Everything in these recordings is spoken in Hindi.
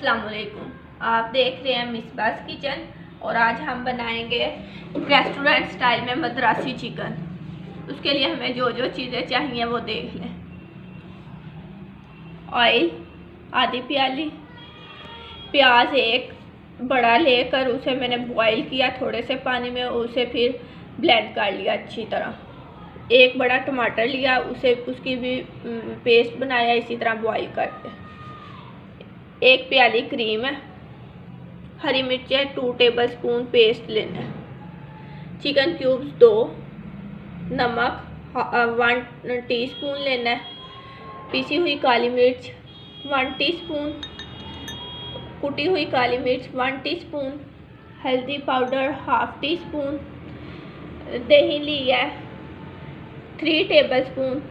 अस्सलाम वालेकुम। आप देख रहे हैं मिसबास किचन और आज हम बनाएंगे रेस्टोरेंट स्टाइल में मद्रासी चिकन। उसके लिए हमें जो जो चीज़ें चाहिए वो देख लें। ऑयल आधी प्याली, प्याज एक बड़ा लेकर उसे मैंने बॉईल किया थोड़े से पानी में, उसे फिर ब्लेंड कर लिया अच्छी तरह। एक बड़ा टमाटर लिया, उसे उसकी भी पेस्ट बनाया इसी तरह बॉईल करके। एक प्याली क्रीम है, हरी मिर्चें 2 टेबलस्पून पेस्ट लेना है, चिकन क्यूब्स 2, नमक 1 टीस्पून लेना है, पीसी हुई काली मिर्च 1 टीस्पून, कुटी हुई काली मिर्च 1 टीस्पून, हल्दी पाउडर 1/2 टीस्पून, दही ली है 3 टेबलस्पून,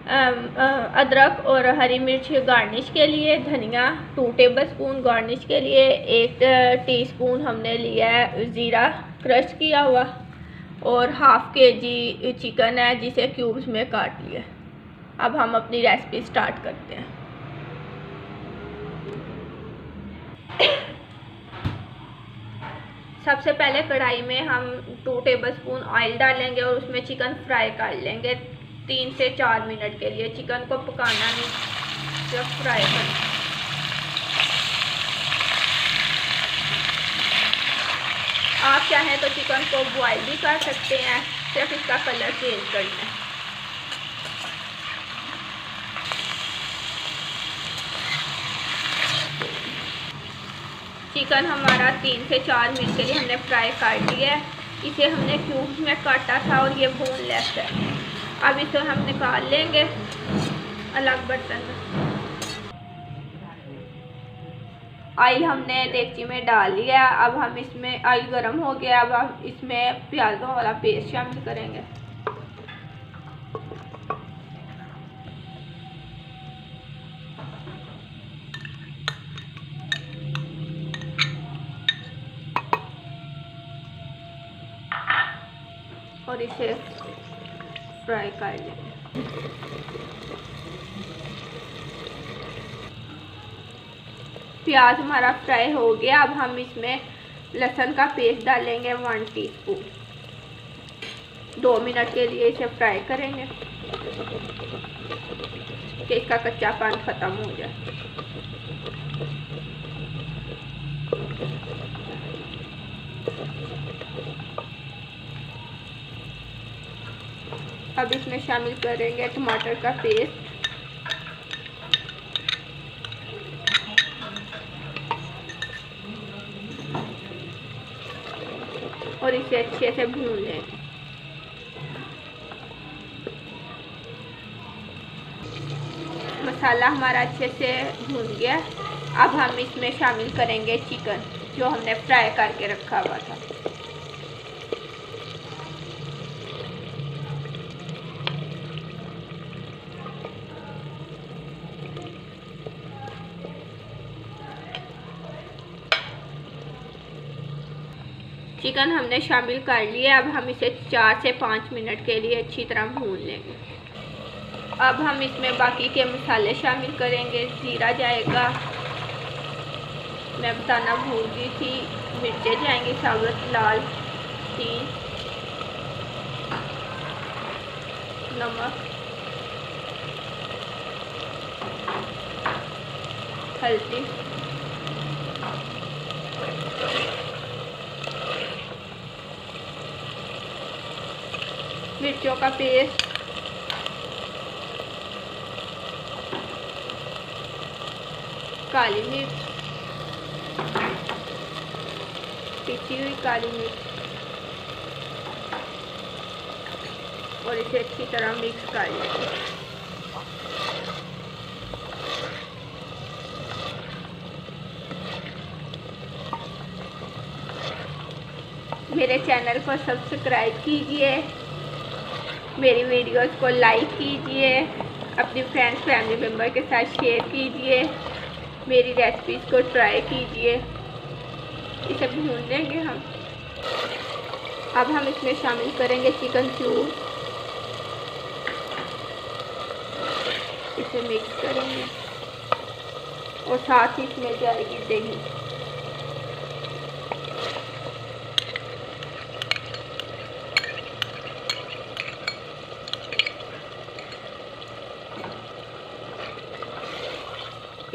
अदरक और हरी मिर्च गार्निश के लिए, धनिया 2 टेबलस्पून गार्निश के लिए, 1 टीस्पून हमने लिया है ज़ीरा क्रश किया हुआ और 1/2 kg चिकन है जिसे क्यूब्स में काट लिया। अब हम अपनी रेसिपी स्टार्ट करते हैं। सबसे पहले कढ़ाई में हम 2 टेबलस्पून ऑयल डालेंगे और उसमें चिकन फ्राई कर लेंगे 3 से 4 मिनट के लिए। चिकन को पकाना नहीं, सिर्फ फ्राई करना। आप चाहें तो चिकन को बॉईल भी कर सकते हैं, सिर्फ इसका कलर चेंज करना है। चिकन हमारा 3 से 4 मिनट के लिए हमने फ्राई कर लिया है। इसे हमने क्यूब्स में काटा था और ये बोनलेस है। अब इसे हम निकाल लेंगे अलग बर्तन में। ऑयल हमने डेगची में डाल लिया। अब हम इसमें, ऑयल गर्म हो गया, अब हम इसमें प्याज़ों वाला पेस्ट शामिल करेंगे। और इसे फ्राई कर लेंगे। प्याज हमारा फ्राई हो गया। अब हम इसमें लहसुन का पेस्ट डालेंगे 1 टीस्पून। 2 मिनट के लिए इसे फ्राई करेंगे कि इसका कच्चापन ख़त्म हो जाए। अब इसमें शामिल करेंगे टमाटर का पेस्ट और इसे अच्छे से भून लें। मसाला हमारा अच्छे से भून गया। अब हम इसमें शामिल करेंगे चिकन जो हमने फ्राई करके रखा हुआ था। चिकन हमने शामिल कर लिया। अब हम इसे 4 से 5 मिनट के लिए अच्छी तरह भून लेंगे। अब हम इसमें बाकी के मसाले शामिल करेंगे। जीरा जाएगा, मैं बताना भूल गई थी, मिर्चें जाएंगी साबुत लाल 3, नमक, हल्दी, मिर्चों का पेस्ट, काली मिर्च, पिसी हुई काली मिर्च और इसे अच्छी तरह मिक्स कर लेंगे। मेरे चैनल को सब्सक्राइब कीजिए, मेरी वीडियोस को लाइक कीजिए, अपनी फ्रेंड्स फैमिली मेम्बर के साथ शेयर कीजिए, मेरी रेसिपीज़ को ट्राई कीजिए। इसे भून लेंगे हम। अब हम इसमें शामिल करेंगे चिकन क्यूब, इसे मिक्स करेंगे। और साथ ही इसमें जाएगी दही।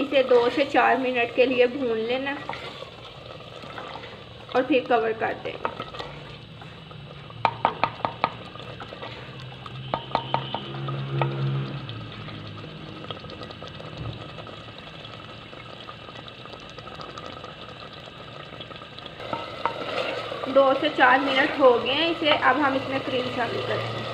इसे 2 से 4 मिनट के लिए भून लेना और फिर कवर कर देंगे। दो से 4 मिनट हो गए हैं इसे। अब हम इसमें क्रीम शामिल करेंगे।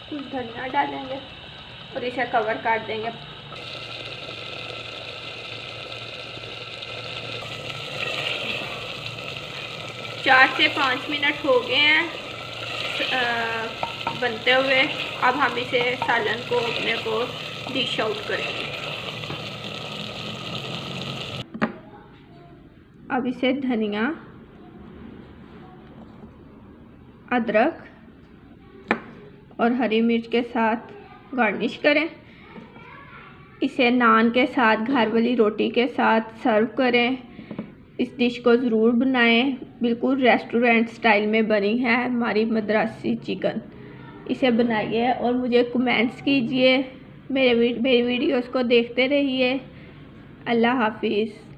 कुछ धनिया डालेंगे और इसे कवर कर देंगे। चार से 5 मिनट हो गए हैं बनते हुए। अब हम इसे सालन को अपने को डिश आउट करेंगे। अब इसे धनिया, अदरक और हरी मिर्च के साथ गार्निश करें। इसे नान के साथ, घर वाली रोटी के साथ सर्व करें। इस डिश को ज़रूर बनाएं। बिल्कुल रेस्टोरेंट स्टाइल में बनी है हमारी मद्रासी चिकन। इसे बनाइए और मुझे कमेंट्स कीजिए। मेरी वीडियोस को देखते रहिए। अल्लाह हाफिज़।